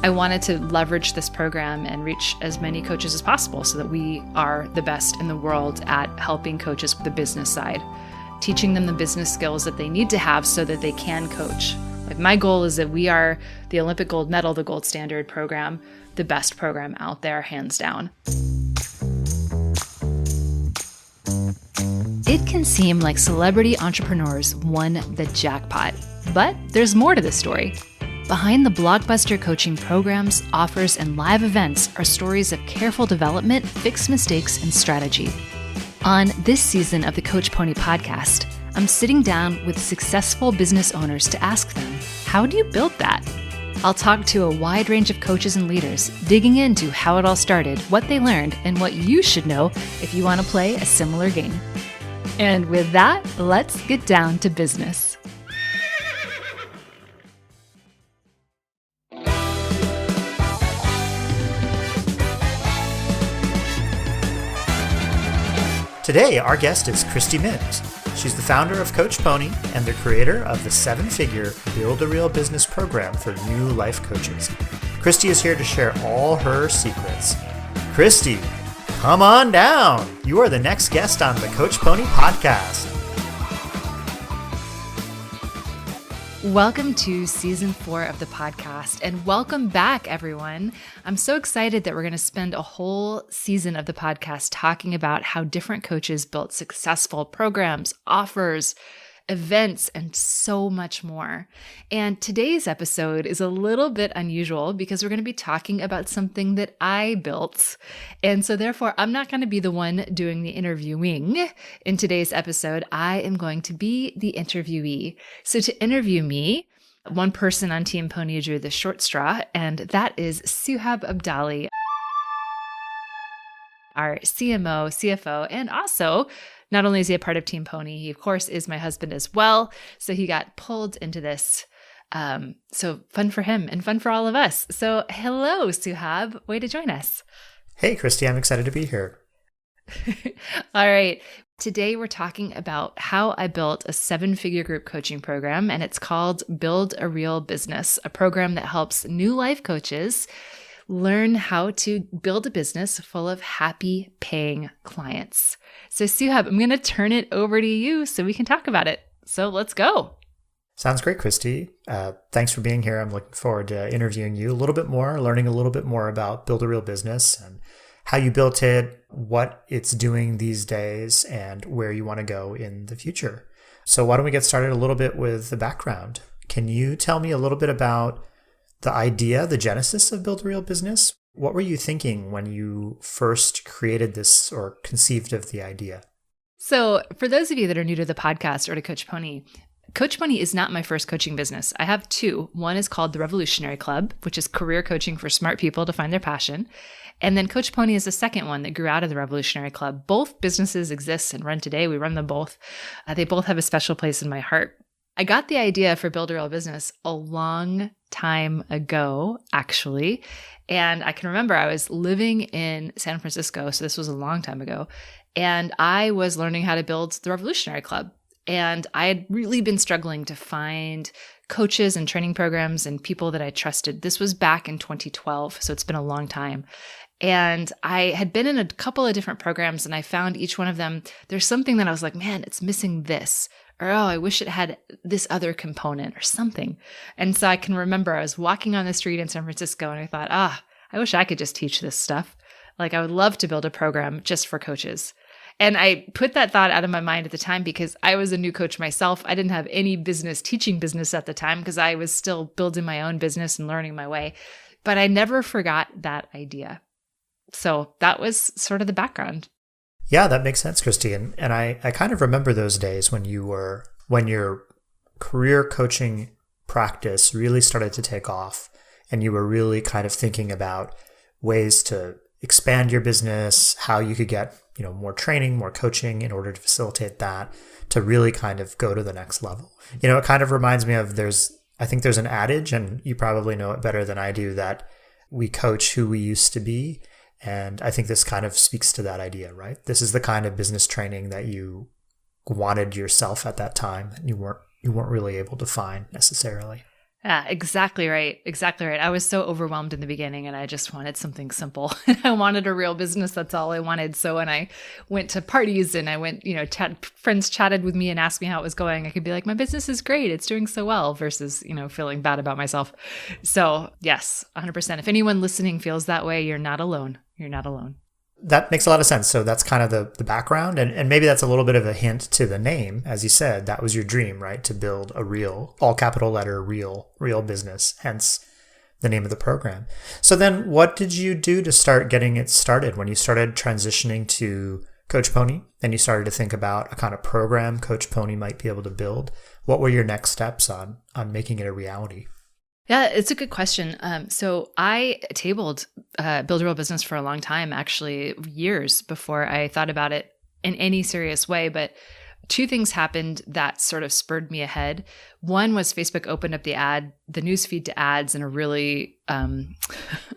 I wanted to leverage this program and reach as many coaches as possible so that we are the best in the world at helping coaches with the business side, teaching them the business skills that they need to have so that they can coach. Like, my goal is that we are the Olympic gold medal, the gold standard program, the best program out there, hands down. It can seem like celebrity entrepreneurs won the jackpot, but there's more to this story. Behind the blockbuster coaching programs, offers, and live events are stories of careful development, fixed mistakes, and strategy. On this season of the Coach Pony podcast, I'm sitting down with successful business owners to ask them, how do you build that? I'll talk to a wide range of coaches and leaders, digging into how it all started, what they learned, and what you should know if you want to play a similar game. And with that, let's get down to business. Today, our guest is Christy Mims. She's the founder of Coach Pony and the creator of the 7-figure Build a Real Business program for new life coaches. Christy is here to share all her secrets. Christy, come on down. You are the next guest on the Coach Pony podcast. Welcome to season 4 of the podcast, and welcome back, everyone. I'm so excited that we're going to spend a whole season of the podcast talking about how different coaches built successful programs, offers, events, and so much more. And today's episode is a little bit unusual because we're going to be talking about something that I built. And so therefore, I'm not going to be the one doing the interviewing in today's episode. I am going to be the interviewee. So to interview me, one person on Team Pony drew the short straw, and that is Suhaib Abdali, our CMO, CFO, and also not only is he a part of Team Pony, he of course is my husband as well. So he got pulled into this. So fun for him and fun for all of us. So hello, Suhaib. Way to join us. Hey, Christy, I'm excited to be here. All right. Today we're talking about how I built a 7-figure group coaching program, and it's called Build a Real Business, a program that helps new life coaches learn how to build a business full of happy paying clients. So Suhaib, I'm going to turn it over to you so we can talk about it. So let's go. Sounds great, Christy. Thanks for being here. I'm looking forward to interviewing you a little bit more, learning a little bit more about Build a Real Business and how you built it, what it's doing these days, and where you want to go in the future. So why don't we get started a little bit with the background? Can you tell me a little bit about the idea, the genesis of Build a Real Business? What were you thinking when you first created this or conceived of the idea? So for those of you that are new to the podcast or to Coach Pony is not my first coaching business. I have 2. One is called the Revolutionary Club, which is career coaching for smart people to find their passion. And then Coach Pony is the second one that grew out of the Revolutionary Club. Both businesses exist and run today. We run them both. They both have a special place in my heart. I got the idea for Build a Real Business a long time ago, actually. And I can remember I was living in San Francisco, so this was a long time ago, and I was learning how to build the Revolutionary Club. And I had really been struggling to find coaches and training programs and people that I trusted. This was back in 2012, so it's been a long time. And I had been in a couple of different programs, and I found each one of them, there's something that I was like, man, it's missing this. Or, oh, I wish it had this other component or something. And so I can remember I was walking on the street in San Francisco and I thought, I wish I could just teach this stuff. Like, I would love to build a program just for coaches. And I put that thought out of my mind at the time because I was a new coach myself. I didn't have any teaching business at the time because I was still building my own business and learning my way. But I never forgot that idea. So that was sort of the background. Yeah, that makes sense, Christy. And I kind of remember those days when your career coaching practice really started to take off and you were really kind of thinking about ways to expand your business, how you could get, more training, more coaching in order to facilitate that, to really kind of go to the next level. It kind of reminds me of I think there's an adage, and you probably know it better than I do, that we coach who we used to be. And I think this kind of speaks to that idea, right? This is the kind of business training that you wanted yourself at that time and you weren't really able to find necessarily. Yeah, exactly right. Exactly right. I was so overwhelmed in the beginning and I just wanted something simple. I wanted a real business. That's all I wanted. So when I went to parties and I went, friends chatted with me and asked me how it was going, I could be like, my business is great. It's doing so well versus, feeling bad about myself. So yes, 100%. If anyone listening feels that way, you're not alone. You're not alone. That makes a lot of sense. So that's kind of the background. And maybe that's a little bit of a hint to the name. As you said, that was your dream, right? To build a real, all capital letter, real business, hence the name of the program. So then what did you do to start getting it started when you started transitioning to Coach Pony and you started to think about a kind of program Coach Pony might be able to build? What were your next steps on making it a reality? Yeah, it's a good question. So I tabled Build a Real Business for a long time, actually years before I thought about it in any serious way. But two things happened that sort of spurred me ahead. One was Facebook opened up the newsfeed to ads in a really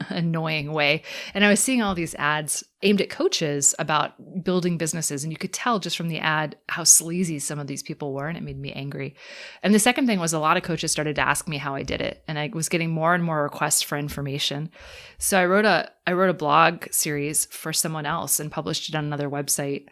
annoying way. And I was seeing all these ads aimed at coaches about building businesses. And you could tell just from the ad how sleazy some of these people were. And it made me angry. And the second thing was a lot of coaches started to ask me how I did it. And I was getting more and more requests for information. So I wrote a blog series for someone else and published it on another website.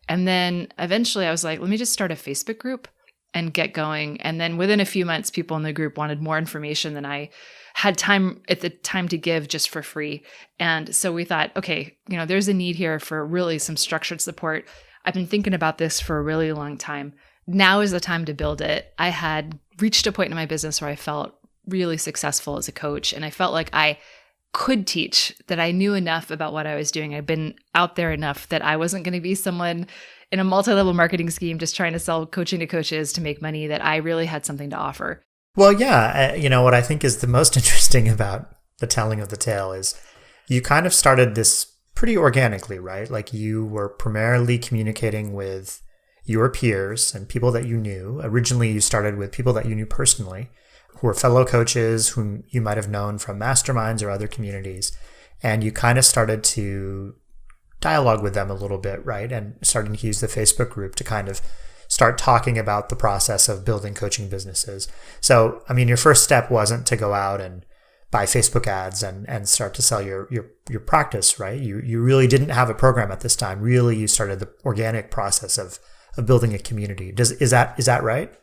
And then eventually I was like, let me just start a Facebook group and get going. And then within a few months, people in the group wanted more information than I had time to give just for free. And so we thought, okay, there's a need here for really some structured support. I've been thinking about this for a really long time. Now is the time to build it. I had reached a point in my business where I felt really successful as a coach. And I felt like I could teach, that I knew enough about what I was doing. I've been out there enough that I wasn't going to be someone in a multi-level marketing scheme just trying to sell coaching to coaches to make money, that I really had something to offer. Well, yeah. What I think is the most interesting about the telling of the tale is you kind of started this pretty organically, right? Like you were primarily communicating with your peers and people that you knew. Originally, you started with people that you knew personally, who were fellow coaches whom you might have known from masterminds or other communities. And you kind of started to dialogue with them a little bit, right? And starting to use the Facebook group to kind of start talking about the process of building coaching businesses. So, your first step wasn't to go out and buy Facebook ads and start to sell your practice, right? You really didn't have a program at this time. Really, you started the organic process of building a community. Is that right?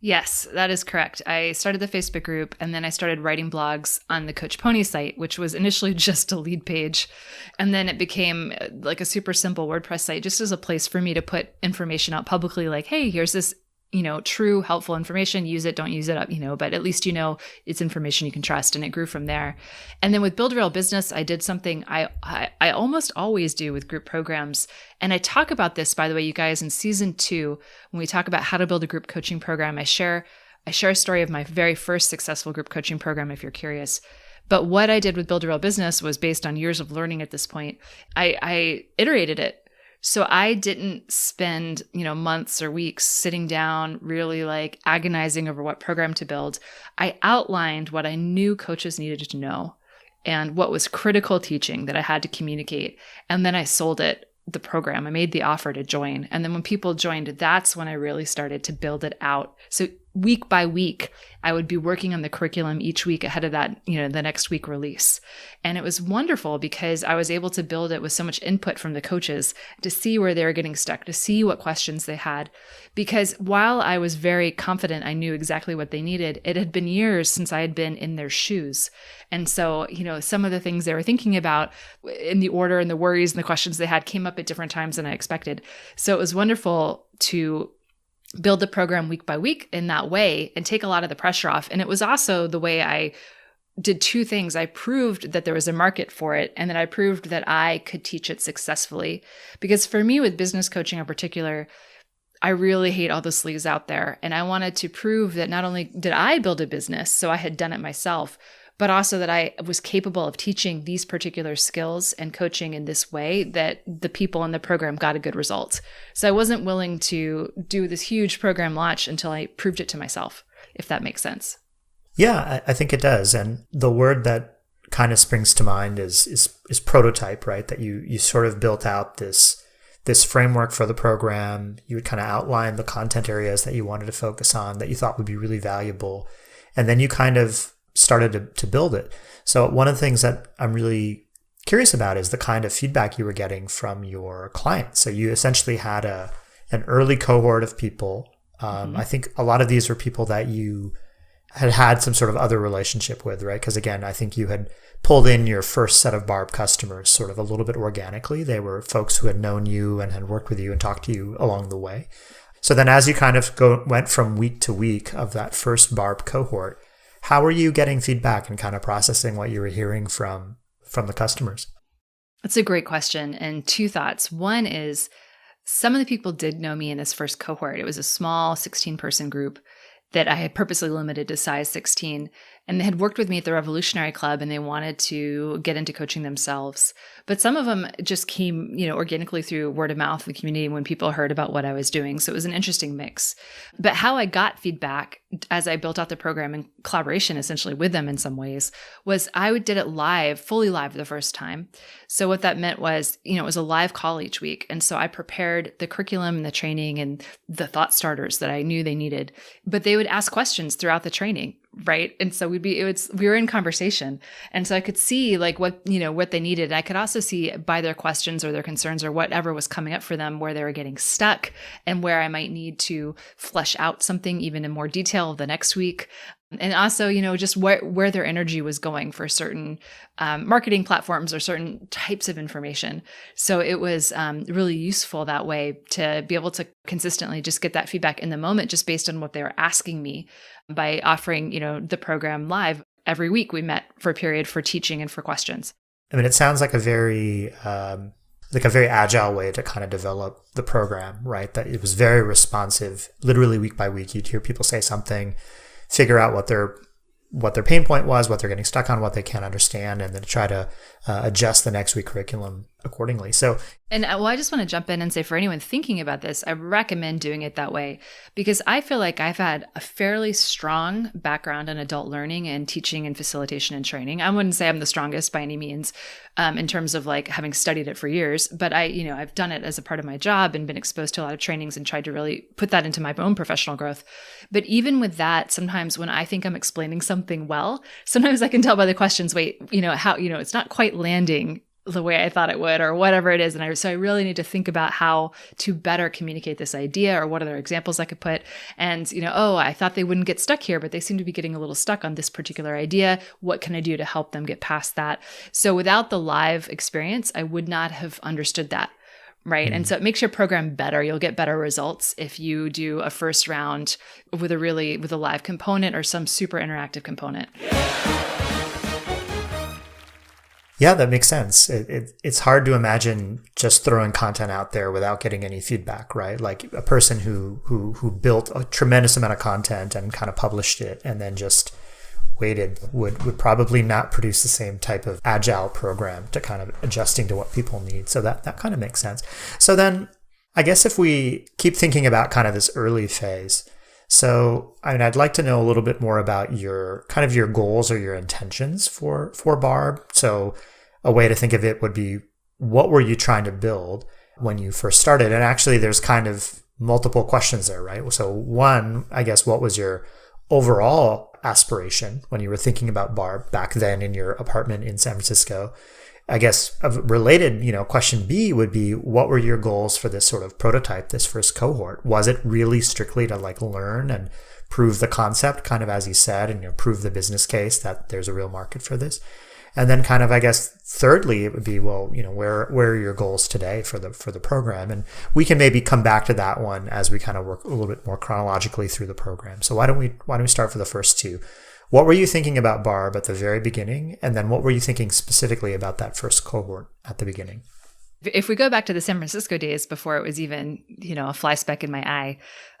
Yes, that is correct. I started the Facebook group and then I started writing blogs on the Coach Pony site, which was initially just a lead page. And then it became like a super simple WordPress site, just as a place for me to put information out publicly, like, hey, here's this, true, helpful information. Use it, don't use it up, but at least it's information you can trust. And it grew from there. And then with Build a Real Business, I did something I almost always do with group programs. And I talk about this, by the way, you guys, in season 2, when we talk about how to build a group coaching program. I share a story of my very first successful group coaching program, if you're curious. But what I did with Build a Real Business was based on years of learning at this point. I iterated it. So I didn't spend, months or weeks sitting down, really like agonizing over what program to build. I outlined what I knew coaches needed to know and what was critical teaching that I had to communicate. And then I sold the program. I made the offer to join. And then when people joined, that's when I really started to build it out. So week by week, I would be working on the curriculum each week ahead of that, the next week release. And it was wonderful because I was able to build it with so much input from the coaches to see where they were getting stuck, to see what questions they had. Because while I was very confident I knew exactly what they needed, it had been years since I had been in their shoes. And so, some of the things they were thinking about in the order and the worries and the questions they had came up at different times than I expected. So it was wonderful to build the program week by week in that way and take a lot of the pressure off. And it was also the way I did two things. I proved that there was a market for it, and then I proved that I could teach it successfully. Because for me, with business coaching in particular, I really hate all the sleaze out there. And I wanted to prove that not only did I build a business, so I had done it myself, but also that I was capable of teaching these particular skills and coaching in this way that the people in the program got a good result. So I wasn't willing to do this huge program launch until I proved it to myself, if that makes sense. Yeah, I think it does. And the word that kind of springs to mind is prototype, right? That you sort of built out this framework for the program. You would kind of outline the content areas that you wanted to focus on that you thought would be really valuable. And then you kind of started to build it. So one of the things that I'm really curious about is the kind of feedback you were getting from your clients. So you essentially had an early cohort of people. I think a lot of these were people that you had some sort of other relationship with, right? Because again, I think you had pulled in your first set of Barb customers sort of a little bit organically. They were folks who had known you and had worked with you and talked to you along the way. So then as you kind of went from week to week of that first Barb cohort, how were you getting feedback and kind of processing what you were hearing from the customers? That's a great question. And two thoughts. One is some of the people did know me in this first cohort. It was a small 16-person group that I had purposely limited to size 16. And they had worked with me at the Revolutionary Club and they wanted to get into coaching themselves. But some of them just came, organically through word of mouth in the community when people heard about what I was doing. So it was an interesting mix. But how I got feedback as I built out the program in collaboration essentially with them in some ways was I did it live, fully live the first time. So what that meant was, it was a live call each week. And so I prepared the curriculum and the training and the thought starters that I knew they needed. But they would ask questions throughout the training. Right. And so we were in conversation. And so I could see what they needed. I could also see by their questions or their concerns or whatever was coming up for them, where they were getting stuck and where I might need to flesh out something even in more detail the next week. And also, just where their energy was going for certain marketing platforms or certain types of information. So it was really useful that way to be able to consistently just get that feedback in the moment, just based on what they were asking me by offering, the program live. Every week we met for a period for teaching and for questions. I mean, it sounds like a very agile way to kind of develop the program, right? That it was very responsive. Literally week by week, you'd hear people say something, figure out what their pain point was, what they're getting stuck on, what they can't understand, and then try to adjust the next week curriculum accordingly. So, I just want to jump in and say, for anyone thinking about this, I recommend doing it that way because I feel like I've had a fairly strong background in adult learning and teaching and facilitation and training. I wouldn't say I'm the strongest by any means in terms of having studied it for years, but I've done it as a part of my job and been exposed to a lot of trainings and tried to really put that into my own professional growth. But even with that, sometimes when I think I'm explaining something well, sometimes I can tell by the questions, wait, how, it's not quite landing the way I thought it would or whatever it is. And so I really need to think about how to better communicate this idea or what other examples I could put. And, I thought they wouldn't get stuck here, but they seem to be getting a little stuck on this particular idea. What can I do to help them get past that? So without the live experience, I would not have understood that. Right. And so it makes your program better. You'll get better results if you do a first round with a live component or some super interactive component. Yeah, that makes sense. It's hard to imagine just throwing content out there without getting any feedback, right? Like a person who built a tremendous amount of content and kind of published it and then just waited would probably not produce the same type of agile program to kind of adjusting to what people need. So that kind of makes sense. So then I guess if we keep thinking about kind of this early phase, so I'd like to know a little bit more about your goals or your intentions for Barb. So a way to think of it would be, what were you trying to build when you first started? And actually there's kind of multiple questions there, right? So one, I guess, what was your overall aspiration when you were thinking about Barb back then in your apartment in San Francisco? I guess a related, question B would be, what were your goals for this sort of prototype, this first cohort? Was it really strictly to learn and prove the concept, kind of as you said, and prove the business case that there's a real market for this? And then kind of, I guess, thirdly, it would be, where are your goals today for the program? And we can maybe come back to that one as we kind of work a little bit more chronologically through the program. So why don't we start for the first two? What were you thinking about Barb at the very beginning? And then what were you thinking specifically about that first cohort at the beginning? If we go back to the San Francisco days before it was even, a fly speck in my eye,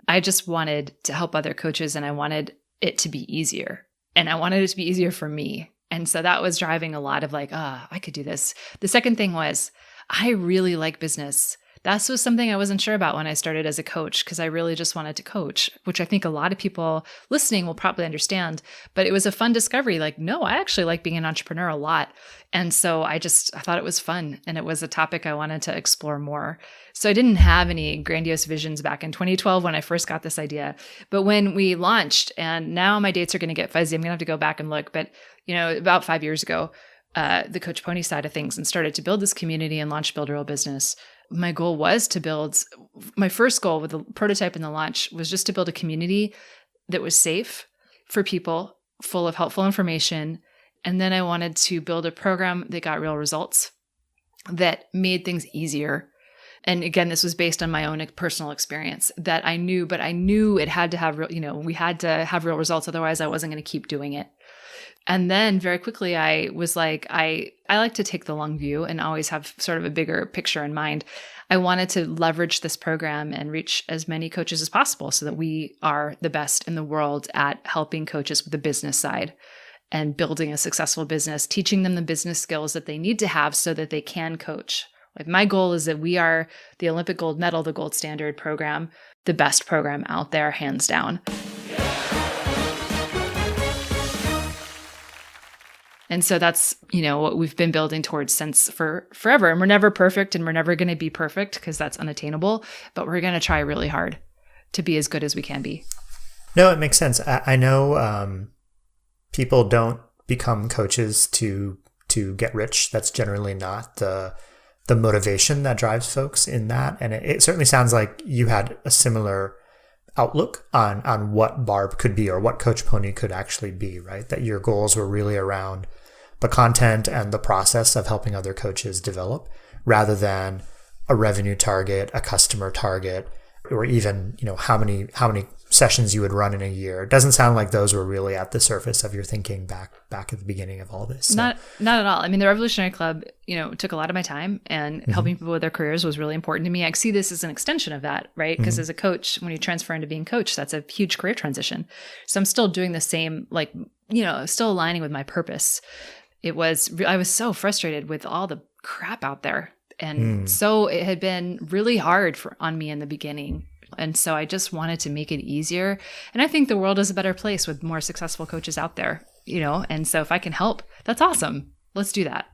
I just wanted to help other coaches and I wanted it to be easier. And I wanted it to be easier for me. And so that was driving a lot of I could do this. The second thing was, I really like business. That was something I wasn't sure about when I started as a coach, because I really just wanted to coach, which I think a lot of people listening will probably understand. But it was a fun discovery. Like, no, I actually like being an entrepreneur a lot. And so I thought it was fun. And it was a topic I wanted to explore more. So I didn't have any grandiose visions back in 2012 when I first got this idea. But when we launched, and now my dates are going to get fuzzy, I'm going to have to go back and look. But, about 5 years ago, the Coach Pony side of things, and started to build this community and launch Build a Real Business. My goal was my first goal with the prototype and the launch was just to build a community that was safe for people, full of helpful information. And then I wanted to build a program that got real results, that made things easier. And again, this was based on my own personal experience that I knew it had to have we had to have real results. Otherwise I wasn't going to keep doing it. And then very quickly, I was like, I like to take the long view and always have sort of a bigger picture in mind. I wanted to leverage this program and reach as many coaches as possible so that we are the best in the world at helping coaches with the business side and building a successful business, teaching them the business skills that they need to have so that they can coach. Like, my goal is that we are the Olympic gold medal, the gold standard program, the best program out there, hands down. And so that's, what we've been building towards since for forever. And we're never perfect, and we're never going to be perfect because that's unattainable, but we're going to try really hard to be as good as we can be. No, it makes sense. I know people don't become coaches to get rich. That's generally not the motivation that drives folks in that. And it certainly sounds like you had a similar outlook on what Barb could be, or what Coach Pony could actually be, right? That your goals were really around the content and the process of helping other coaches develop, rather than a revenue target, a customer target, or even, how many sessions you would run in a year. It doesn't sound like those were really at the surface of your thinking back at the beginning of all this. So. Not at all. I mean, the Revolutionary Club, took a lot of my time, and helping people with their careers was really important to me. I see this as an extension of that, right? Because as a coach, when you transfer into being coach, that's a huge career transition. So I'm still doing the same, still aligning with my purpose. I was so frustrated with all the crap out there. And so it had been really hard on me in the beginning. And so I just wanted to make it easier. And I think the world is a better place with more successful coaches out there, and so if I can help, that's awesome. Let's do that.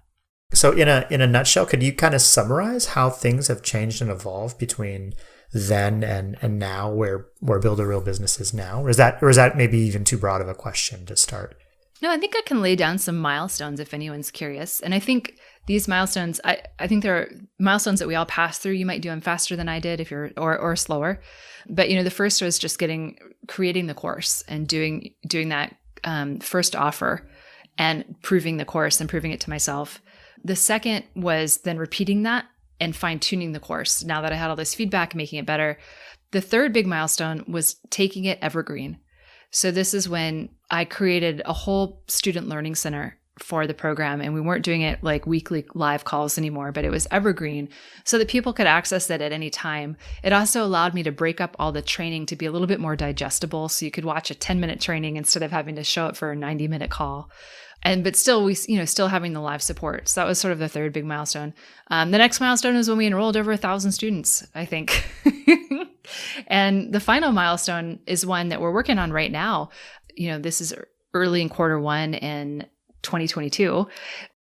So in a nutshell, could you kind of summarize how things have changed and evolved between then and now, where Build a Real Business is now? Or is that maybe even too broad of a question to start? No, I think I can lay down some milestones if anyone's curious. And I think these milestones, I think there are milestones that we all pass through. You might do them faster than I did if you're, or slower. But, the first was just creating the course and doing that first offer and proving the course and proving it to myself. The second was then repeating that and fine tuning the course. Now that I had all this feedback, making it better. The third big milestone was taking it evergreen. So this is when I created a whole student learning center for the program, and we weren't doing it like weekly live calls anymore, but it was evergreen so that people could access it at any time. It also allowed me to break up all the training to be a little bit more digestible, so you could watch a 10-minute training instead of having to show up for a 90-minute call. But still, still having the live support. So that was sort of the third big milestone. The next milestone is when we enrolled over 1,000 students, I think. And the final milestone is one that we're working on right now. This is early in Q1 in 2022.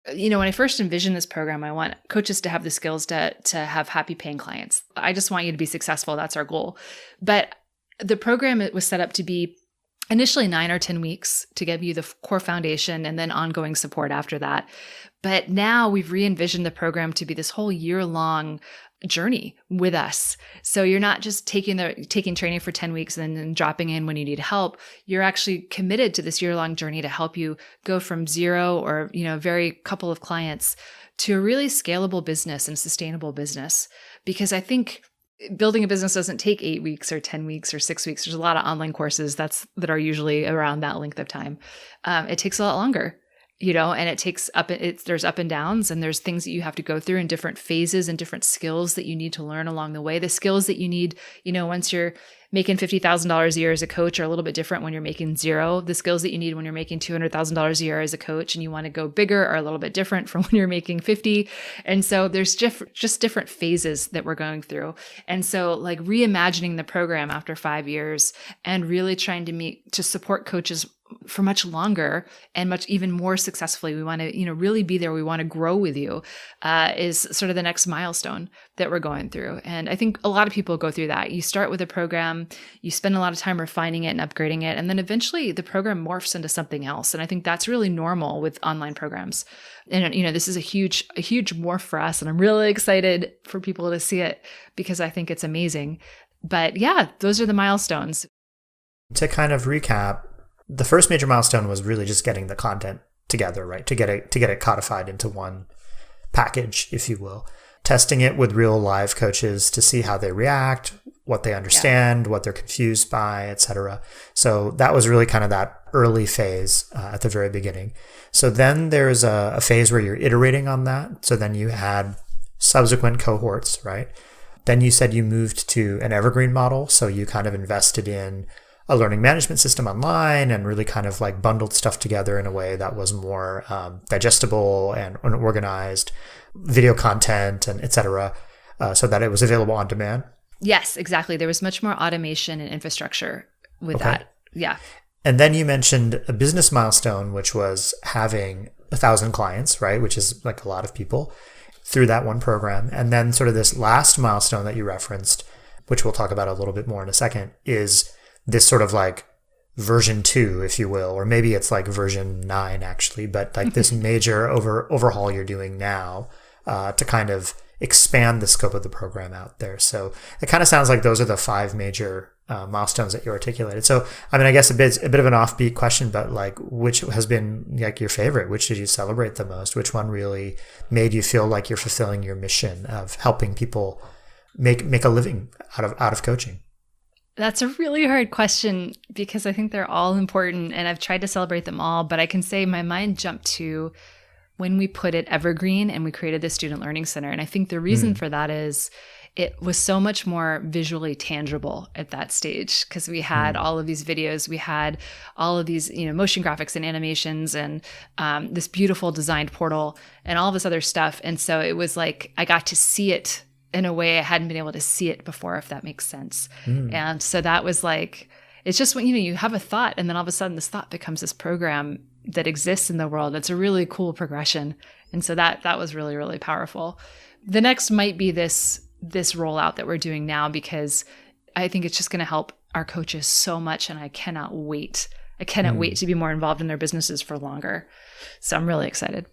When I first envisioned this program, I want coaches to have the skills to have happy paying clients. I just want you to be successful. That's our goal. But the program, it was set up to be initially 9 or 10 weeks to give you the core foundation and then ongoing support after that. But now we've re-envisioned the program to be this whole year-long journey with us. So you're not just taking training for 10 weeks and then dropping in when you need help. You're actually committed to this year-long journey to help you go from zero or, very couple of clients to a really scalable business and sustainable business. Because I think building a business doesn't take 8 weeks or 10 weeks or 6 weeks. There's a lot of online courses that are usually around that length of time. It takes a lot longer. and it takes there's up and downs, and there's things that you have to go through in different phases and different skills that you need to learn along the way. The skills that you need, once you're making $50,000 a year as a coach are a little bit different when you're making zero. The skills that you need when you're making $200,000 a year as a coach and you want to go bigger are a little bit different from when you're making 50. And so there's just different phases that we're going through. And so like reimagining the program after 5 years and really trying to support coaches for much longer and much even more successfully. We want to, really be there. We want to grow with you, is sort of the next milestone that we're going through. And I think a lot of people go through that. You start with a program, you spend a lot of time refining it and upgrading it, and then eventually the program morphs into something else. And I think that's really normal with online programs. And, this is a huge morph for us. And I'm really excited for people to see it because I think it's amazing. But yeah, those are the milestones. To kind of recap, the first major milestone was really just getting the content together, right? To get it codified into one package, if you will. Testing it with real live coaches to see how they react, what they understand, what they're confused by, etc. So that was really kind of that early phase at the very beginning. So then there's a phase where you're iterating on that. So then you had subsequent cohorts, right? Then you said you moved to an evergreen model. So you kind of invested in a learning management system online and really kind of like bundled stuff together in a way that was more digestible and organized, video content and et cetera, so that it was available on demand. Yes, exactly. There was much more automation and infrastructure with that. Yeah. And then you mentioned a business milestone, which was having 1,000 clients, right? Which is like a lot of people through that one program. And then sort of this last milestone that you referenced, which we'll talk about a little bit more in a second, is this sort of like version 2, if you will, or maybe it's like version 9 actually, but like this major overhaul you're doing now to kind of expand the scope of the program out there. So it kind of sounds like those are the 5 major milestones that you articulated. So, I mean, I guess a bit of an offbeat question, but like which has been like your favorite? Which did you celebrate the most? Which one really made you feel like you're fulfilling your mission of helping people make a living out of coaching? That's a really hard question because I think they're all important and I've tried to celebrate them all, but I can say my mind jumped to when we put it evergreen and we created the Student Learning Center. And I think the reason for that is it was so much more visually tangible at that stage because we had all of these videos, we had all of these, motion graphics and animations and this beautiful designed portal and all this other stuff. And so it was like I got to see it in a way I hadn't been able to see it before, if that makes sense. And so that was like, it's just when, you have a thought and then all of a sudden this thought becomes this program that exists in the world. It's a really cool progression. And so that was really, really powerful. The next might be this rollout that we're doing now, because I think it's just going to help our coaches so much. And I cannot wait. I cannot wait to be more involved in their businesses for longer. So I'm really excited.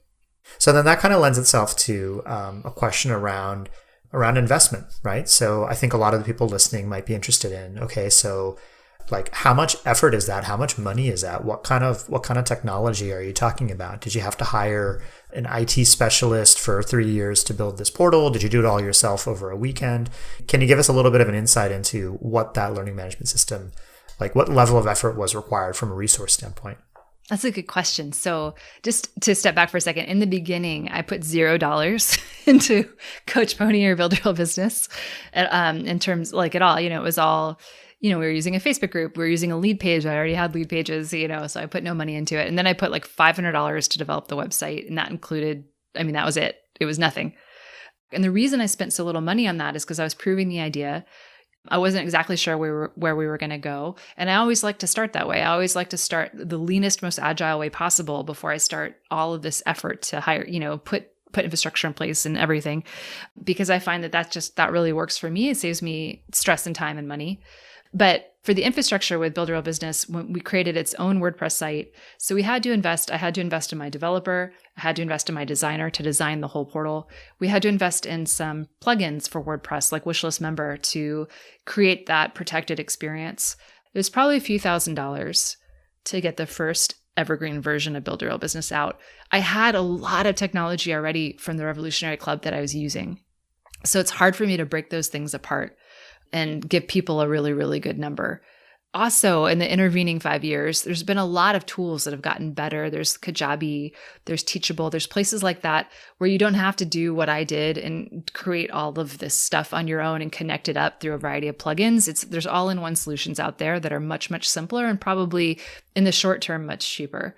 So then that kind of lends itself to a question around investment, right? So I think a lot of the people listening might be interested in, okay, so like how much effort is that? How much money is that? What kind of technology are you talking about? Did you have to hire an IT specialist for 3 years to build this portal? Did you do it all yourself over a weekend? Can you give us a little bit of an insight into what that learning management system, like what level of effort was required from a resource standpoint? That's a good question. So just to step back for a second, in the beginning, I put $0 into Coach Pony or Build Your Real Business in terms like at all. It was all, we were using a Facebook group. We were using a lead page. I already had lead pages, so I put no money into it. And then I put like $500 to develop the website. And that included, that was it. It was nothing. And the reason I spent so little money on that is because I was proving the idea. I wasn't exactly sure where we were going to go. And I always like to start that way. I always like to start the leanest, most agile way possible before I start all of this effort to hire, put infrastructure in place and everything, because I find that really works for me. It saves me stress and time and money. But for the infrastructure with Build Your Real Business, when we created its own WordPress site, so I had to invest in my developer. I had to invest in my designer to design the whole portal. We had to invest in some plugins for WordPress, like Wishlist Member, to create that protected experience. It was probably a few $1,000s to get the first evergreen version of Build Your Real Business out. I had a lot of technology already from the Revolutionary Club that I was using. So it's hard for me to break those things apart and give people a really, really good number. Also, in the intervening 5 years, there's been a lot of tools that have gotten better. There's Kajabi, there's Teachable, there's places like that where you don't have to do what I did and create all of this stuff on your own and connect it up through a variety of plugins. There's all-in-one solutions out there that are much, much simpler and probably in the short term, much cheaper.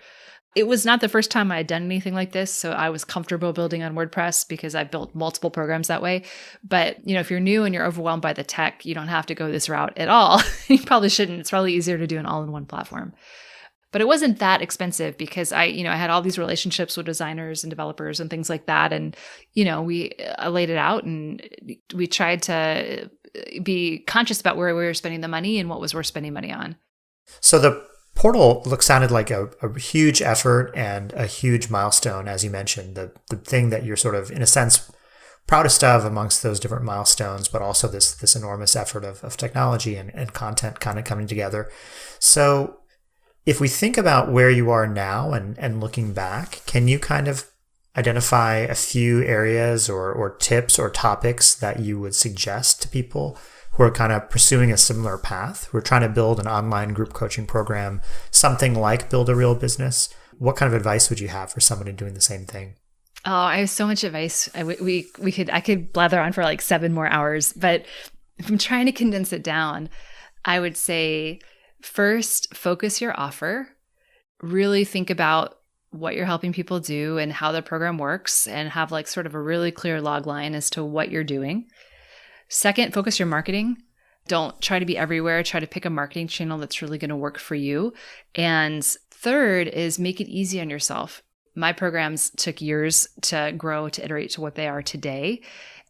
It was not the first time I had done anything like this, so I was comfortable building on WordPress because I built multiple programs that way. But, if you're new and you're overwhelmed by the tech, you don't have to go this route at all. You probably shouldn't. It's probably easier to do an all-in-one platform. But it wasn't that expensive because I had all these relationships with designers and developers and things like that. And, we laid it out and we tried to be conscious about where we were spending the money and what was worth spending money on. So the portal sounded like a huge effort and a huge milestone, as you mentioned, the thing that you're sort of, in a sense, proudest of amongst those different milestones, but also this enormous effort of technology and content kind of coming together. So if we think about where you are now and looking back, can you kind of identify a few areas or tips or topics that you would suggest to people who are kind of pursuing a similar path, who are trying to build an online group coaching program, something like Build a Real Business? What kind of advice would you have for somebody doing the same thing? Oh, I have so much advice. I could blather on for like 7 more hours, but if I'm trying to condense it down, I would say first, focus your offer. Really think about what you're helping people do and how the program works and have like sort of a really clear log line as to what you're doing. Second, focus your marketing. Don't try to be everywhere. Try to pick a marketing channel that's really going to work for you. And third is make it easy on yourself. My programs took years to grow, to iterate to what they are today.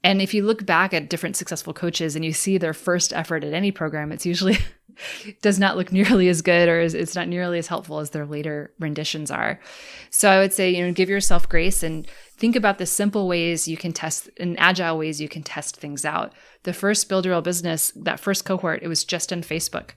And if you look back at different successful coaches and you see their first effort at any program, it's usually does not look nearly as good or it's not nearly as helpful as their later renditions are. So I would say, give yourself grace and think about the simple ways you can test and agile ways you can test things out. The first Build a Real Business, that first cohort, it was just on Facebook.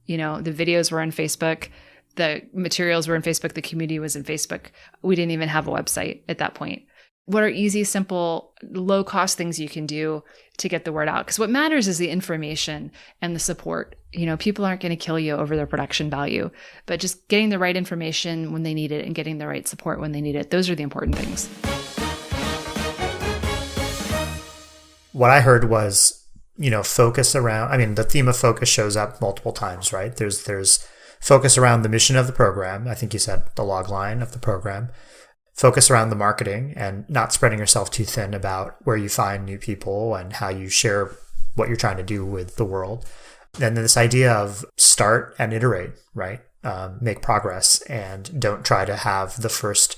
The videos were on Facebook. The materials were in Facebook. The community was in Facebook. We didn't even have a website at that point. What are easy, simple, low-cost things you can do to get the word out? Because what matters is the information and the support. People aren't going to kill you over their production value, but just getting the right information when they need it and getting the right support when they need it. Those are the important things. What I heard was, focus around, the theme of focus shows up multiple times, right? There's focus around the mission of the program. I think you said the log line of the program. Focus around the marketing and not spreading yourself too thin about where you find new people and how you share what you're trying to do with the world. And then this idea of start and iterate, right? Make progress and don't try to have the first,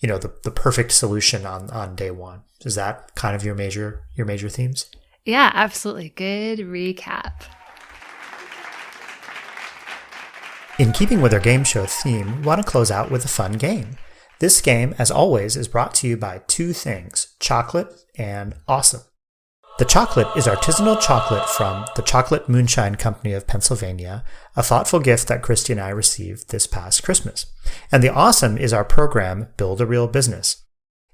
the perfect solution on day one. Is that kind of your major themes? Yeah, absolutely. Good recap. In keeping with our game show theme, we want to close out with a fun game. This game, as always, is brought to you by 2 things, chocolate and awesome. The chocolate is artisanal chocolate from the Chocolate Moonshine Company of Pennsylvania, a thoughtful gift that Christy and I received this past Christmas. And the awesome is our program, Build a Real Business.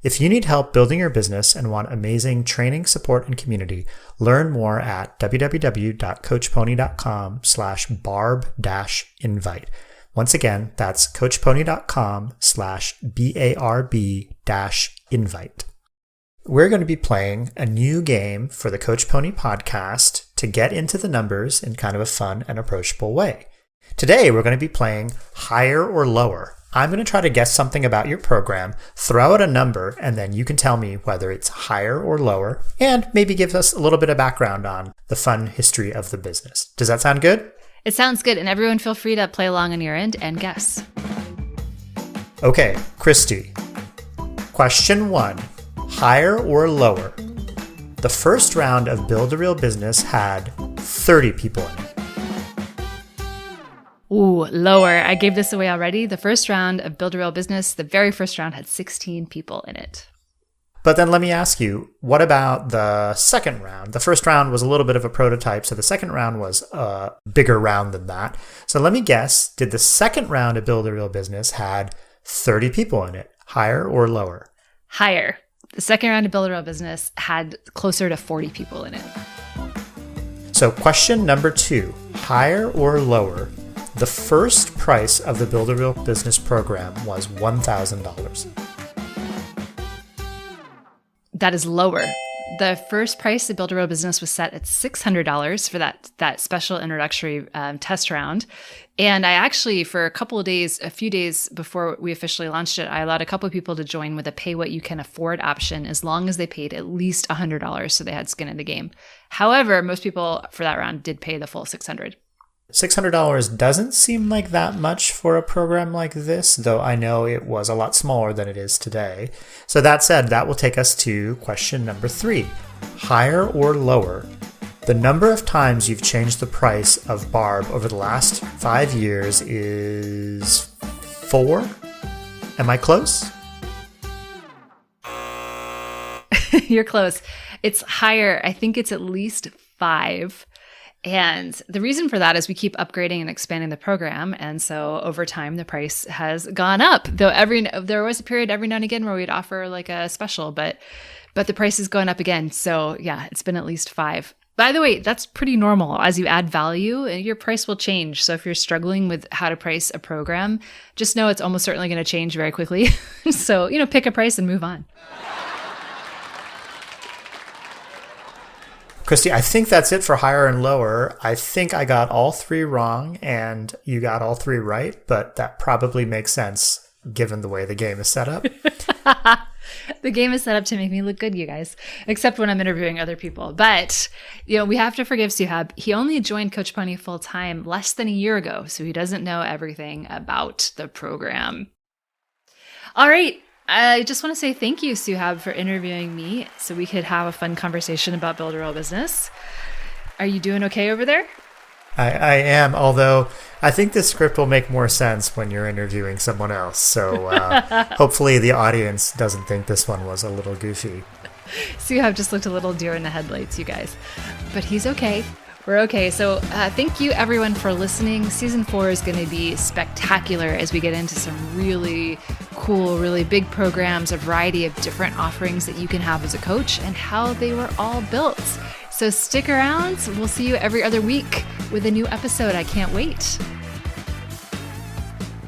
If you need help building your business and want amazing training, support, and community, learn more at www.coachpony.com/barb-invite. Once again, that's coachpony.com/barb-invite. We're going to be playing a new game for the Coach Pony podcast to get into the numbers in kind of a fun and approachable way. Today, we're going to be playing higher or lower. I'm going to try to guess something about your program, throw out a number, and then you can tell me whether it's higher or lower, and maybe give us a little bit of background on the fun history of the business. Does that sound good? It sounds good, and everyone feel free to play along on your end and guess. Okay, Christy. Question 1, higher or lower? The first round of Build a Real Business had 30 people in it. Ooh, lower. I gave this away already. The first round of Build a Real Business, the very first round had 16 people in it. But then let me ask you, what about the second round? The first round was a little bit of a prototype, so the second round was a bigger round than that. So let me guess, did the second round of Build a Real Business had 30 people in it, higher or lower? Higher. The second round of Build a Real Business had closer to 40 people in it. So question number 2, higher or lower? The first price of the Build a Real Business program was $1,000. That is lower. The first price of Build a Real Business was set at $600 for that special introductory test round. And I actually, for a few days before we officially launched it, I allowed a couple of people to join with a pay what you can afford option as long as they paid at least $100, so they had skin in the game. However, most people for that round did pay the full $600. $600 doesn't seem like that much for a program like this, though I know it was a lot smaller than it is today. So that said, that will take us to question number 3. Higher or lower? The number of times you've changed the price of Barb over the last 5 years is 4? Am I close? You're close. It's higher. I think it's at least 5. And the reason for that is we keep upgrading and expanding the program. And so over time, the price has gone up, though there was a period every now and again where we'd offer like a special, but the price is going up again. So yeah, it's been at least 5. By the way, that's pretty normal. As you add value, your price will change. So if you're struggling with how to price a program, just know it's almost certainly going to change very quickly. So, pick a price and move on. Christy, I think that's it for higher and lower. I think I got all 3 wrong and you got all 3 right, but that probably makes sense given the way the game is set up. The game is set up to make me look good, you guys, except when I'm interviewing other people. But, we have to forgive Suhaib. He only joined Coach Pony full time less than a year ago, so he doesn't know everything about the program. All right. I just want to say thank you, Suhaib, for interviewing me so we could have a fun conversation about Build a Real Business. Are you doing okay over there? I am, although I think this script will make more sense when you're interviewing someone else. So hopefully the audience doesn't think this one was a little goofy. Suhaib just looked a little deer in the headlights, you guys. But he's okay. We're okay. So thank you, everyone, for listening. Season 4 is going to be spectacular as we get into some really cool, really big programs, a variety of different offerings that you can have as a coach and how they were all built. So stick around. We'll see you every other week with a new episode. I can't wait.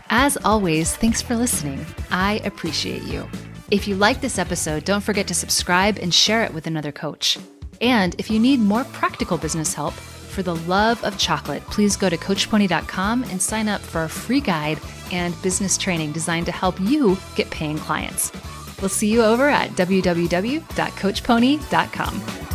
As always, thanks for listening. I appreciate you. If you like this episode, don't forget to subscribe and share it with another coach. And if you need more practical business help, for the love of chocolate, please go to CoachPony.com and sign up for a free guide and business training designed to help you get paying clients. We'll see you over at www.coachpony.com.